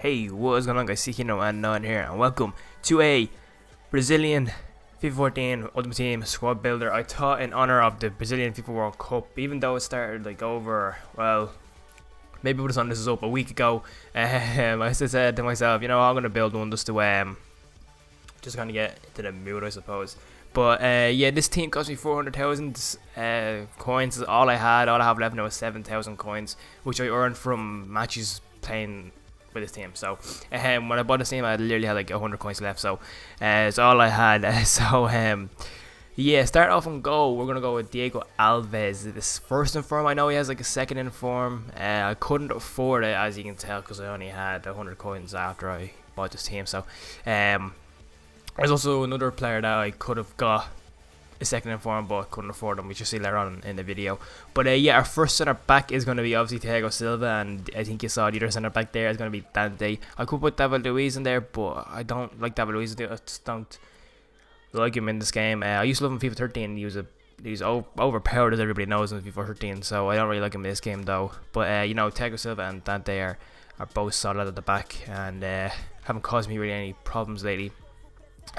Hey, what's going on guys, Sikino and Non here, and welcome to a Brazilian FIFA 14 Ultimate Team Squad Builder. I thought in honor of the Brazilian FIFA World Cup, even though it started like over, well, maybe by the time this is up a week ago, I still said to myself, you know, I'm going to build one just to just kind of get into the mood, I suppose. But yeah, this team cost me 400,000 coins. Is all I had. All I have left now is 7,000 coins, which I earned from matches playing with this team. So when I bought this team, I literally had like 100 coins left. So it's all I had. Yeah, start off on goal. We're gonna go with Dani Alves. This first in form. I know he has like a second in form. I couldn't afford it, as you can tell, because I only had 100 coins after I bought this team. So there's also another player that I could have got a second in form, but I couldn't afford them, which you'll see later on in the video. But yeah, our first centre back is going to be obviously Thiago Silva, and I think you saw the other centre back there is going to be Dante. I could put David Luiz in there, but I don't like David Luiz. I just don't like him in this game. I used to love him in FIFA 13. He was overpowered, as everybody knows, in FIFA 13, so I don't really like him in this game though. But you know, Thiago Silva and Dante are both solid at the back, and haven't caused me really any problems lately.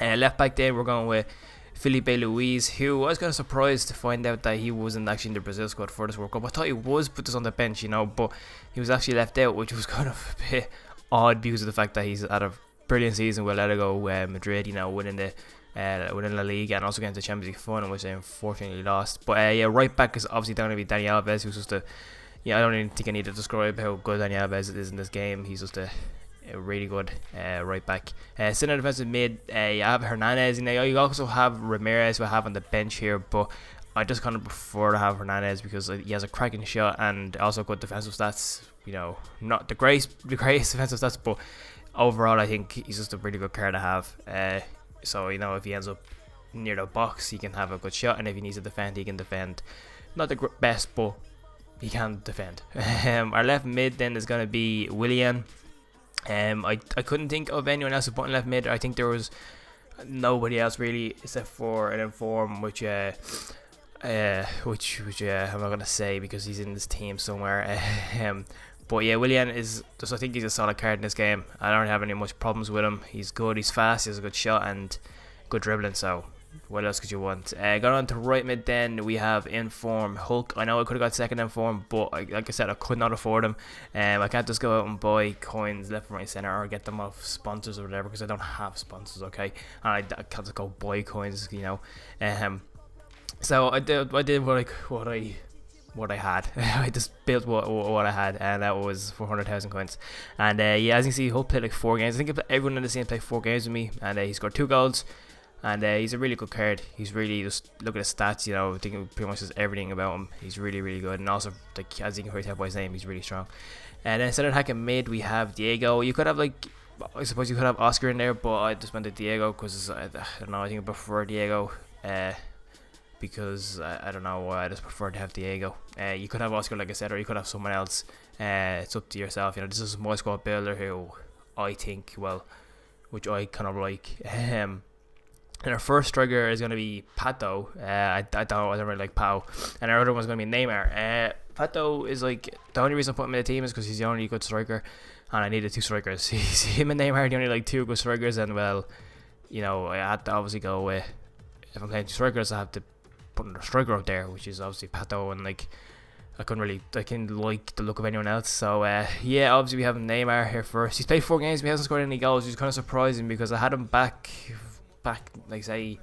Left back there, we're going with Felipe Luiz, who I was kind of surprised to find out that he wasn't actually in the Brazil squad for this World Cup. I thought he was put this on the bench, you know, but he was actually left out, which was kind of a bit odd because of the fact that he's had a brilliant season with Atletico Madrid, you know, winning La Liga and also getting to the Champions League final, which they unfortunately lost. But yeah, right back is obviously going to be Dani Alves, who's just I don't even think I need to describe how good Dani Alves is in this game. He's just a really good right back. Center defensive mid, you have Hernandez. You also have Ramirez, who I have on the bench here, but I just kind of prefer to have Hernandez because he has a cracking shot and also good defensive stats. You know, not the greatest defensive stats, but overall I think he's just a really good card to have. So you know, if he ends up near the box, he can have a good shot, and if he needs to defend, he can defend. Not the best, but he can defend. Our left mid then is going to be Willian. I couldn't think of anyone else to put in left mid. I think there was nobody else really except for an inform, which I'm not gonna say because he's in this team somewhere. But yeah, Willian is just, I think he's a solid card in this game. I don't have any much problems with him. He's good, he's fast, he has a good shot and good dribbling. So what else could you want? Going on to right mid then, we have Inform Hulk. I know I could have got second Inform, but like I said, I could not afford him. I can't just go out and buy coins left and right center or get them off sponsors or whatever, because I don't have sponsors, okay? And I can't just go buy coins, you know. So I did what I had. I just built what I had, and that was 400,000 coins. And yeah, as you can see, Hulk played like 4 games. I think everyone in the team played 4 games with me, and he scored 2 goals. And he's a really good card. He's really, just look at his stats, you know, I think it pretty much says everything about him. He's really, really good. And also, like, as you can probably tell by his name, he's really strong. And then instead of attacking mid, we have Diego. You could have, like, I suppose you could have Oscar in there, but I just went to Diego because, I don't know, I think I prefer Diego. Because, I don't know why, I just prefer to have Diego. You could have Oscar, like I said, or you could have someone else. It's up to yourself. You know, this is my squad builder who I think, well, which I kind of like. And our first striker is going to be Pato. I don't really like Pau. And our other one's going to be Neymar. Pato is like, the only reason I put him in the team is because he's the only good striker, and I needed 2 strikers. Him and Neymar are the only like 2 good strikers, and well, you know, I had to obviously go with, if I'm playing 2 strikers, I have to put another striker out there, which is obviously Pato, and like, I couldn't like the look of anyone else. So yeah, obviously we have Neymar here first. He's played 4 games, but he hasn't scored any goals, which is kind of surprising because I had him back like say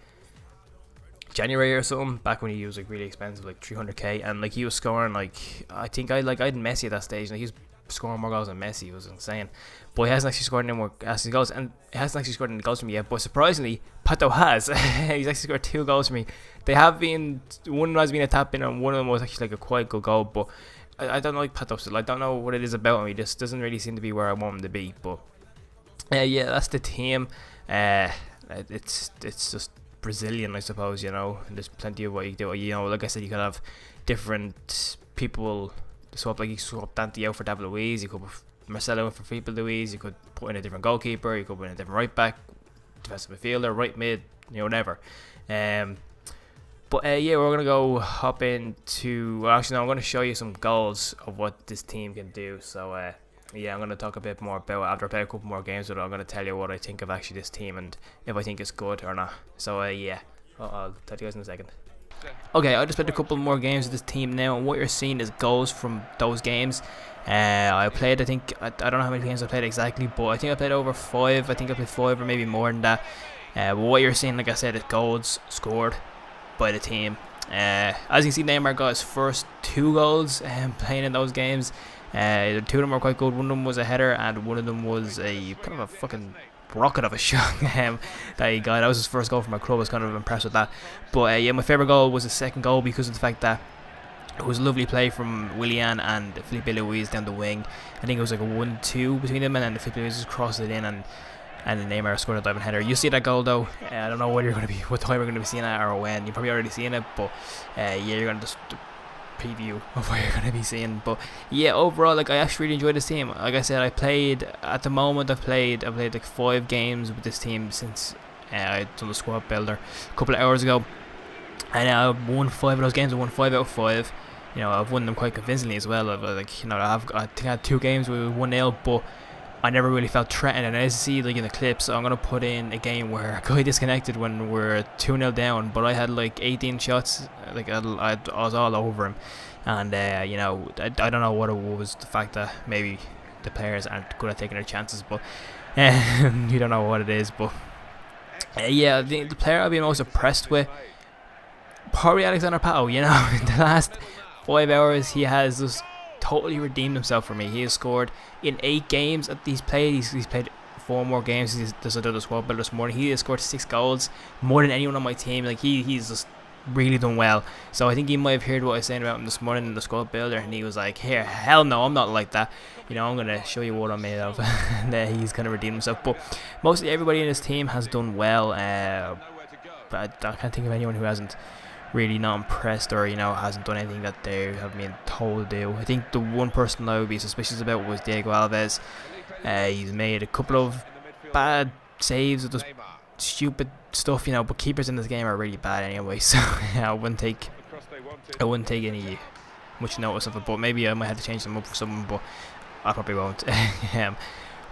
January or something, back when he was like really expensive, like 300k, and like he was scoring like, I had Messi at that stage, and he was scoring more goals than Messi. It was insane, but he hasn't actually scored any more goals, and he hasn't actually scored any goals for me yet. But surprisingly, Pato has. He's actually scored 2 goals for me. They have been, one has been a tap in, and one of them was actually like a quite good goal. But I don't like Pato still. I don't know what it is about him. He just doesn't really seem to be where I want him to be. But yeah, that's the team. It's just Brazilian, I suppose, you know. There's plenty of what you do. You know, like I said, you could have different people swap. Like you swap Dante out for David Luiz. You could put Marcelo in for Felipe Luiz. You could put in a different goalkeeper. You could put in a different right back, defensive midfielder, right mid, you know, whatever. But yeah, we're gonna go hop into. Well, actually, no, I'm gonna show you some goals of what this team can do. So yeah, I'm going to talk a bit more about it after I play a couple more games, but I'm going to tell you what I think of actually this team and if I think it's good or not. So yeah, I'll tell you guys in a second. Okay, I just played a couple more games with this team now, and what you're seeing is goals from those games. I played, I think, I don't know how many games I played exactly, but I think I played over 5. I think I played 5 or maybe more than that. But what you're seeing, like I said, is goals scored by the team. As you can see, Neymar got his first 2 goals playing in those games. 2 of them were quite good. One of them was a header, and one of them was a kind of a fucking rocket of a shot that he got. That was his first goal for my club. I was kind of impressed with that. But yeah, my favourite goal was the second goal because of the fact that it was a lovely play from Willian and Felipe Luis down the wing. I think it was like a 1-2 between them, and then Felipe Luis just crossed it in, and Neymar scored a diving header. You see that goal though. I don't know what time we're going to be seeing it or when. You've probably already seen it, but yeah, you're going to just preview of what you're going to be seeing. But yeah, overall, like, I actually really enjoyed this team. Like I said, I've played like 5 games with this team since I done the squad builder a couple of hours ago, and I won 5 of those games. I won 5 out of 5. You know, I've won them quite convincingly as well. I think I had 2 games with 1-0, but I never really felt threatened. And as you see, like in the clips, I'm gonna put in a game where a guy disconnected when we're 2-0 down, but I had like 18 shots. Like I was all over him, and you know, I don't know what it was. The fact that maybe the players aren't good at taking their chances, but you don't know what it is. But yeah, the player I've been most impressed with, probably Alexander Pato. You know, in the last 5 hours, he has just totally redeemed himself for me. He has scored in 8 games that he's played. He's played 4 more games. He's just done the squad builder this morning. He has scored 6 goals, more than anyone on my team. Like he's just really done well. So I think he might have heard what I was saying about him this morning in the squad builder, and he was like, "Here, hell no, I'm not like that. You know, I'm gonna show you what I'm made of." And he's gonna redeem himself. But mostly everybody in his team has done well. But I can't think of anyone who hasn't really not impressed or, you know, hasn't done anything that they have been told to do. I think the one person I would be suspicious about was Dani Alves. He's made a couple of bad saves with just stupid stuff, you know, but keepers in this game are really bad anyway, so I wouldn't take any much notice of it. But maybe I might have to change them up for someone, but I probably won't.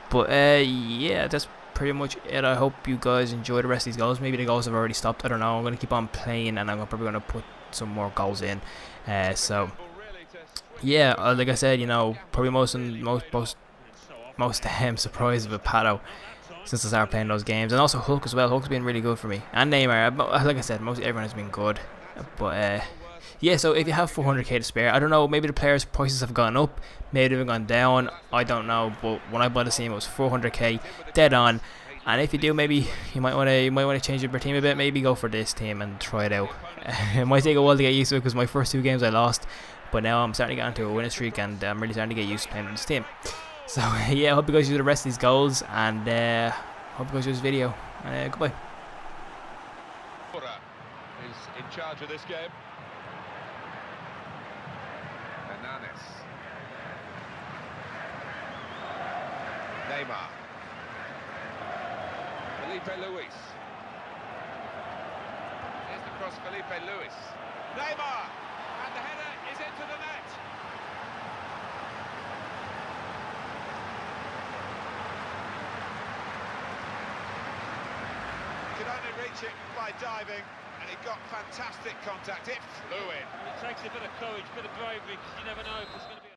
But yeah, that's pretty much it. I hope you guys enjoy the rest of these goals. Maybe the goals have already stopped, I don't know. I'm going to keep on playing, and I'm probably going to put some more goals in. So yeah, like I said, you know, probably most surprised with Pato since I started playing those games, and also Hulk as well. Hulk's been really good for me, and Neymar. Like I said, mostly everyone has been good. But yeah, so if you have 400k to spare, I don't know, maybe the players' prices have gone up, maybe they've gone down, I don't know. But when I bought the team, it was 400k, dead on. And if you do, maybe you might want to change up your team a bit. Maybe go for this team and try it out. It might take a while to get used to it because my first 2 games I lost, but now I'm starting to get into a winning streak, and I'm really starting to get used to playing on this team. So yeah, I hope you guys use the rest of these goals, and hope you guys use this video. And goodbye. Is in charge of this game. Neymar. Felipe Luis. Here's the cross, Felipe Luis. Neymar! And the header is into the net. Could only reach it by diving, and he got fantastic contact. It flew in. It takes a bit of courage, a bit of bravery, because you never know if it's going to be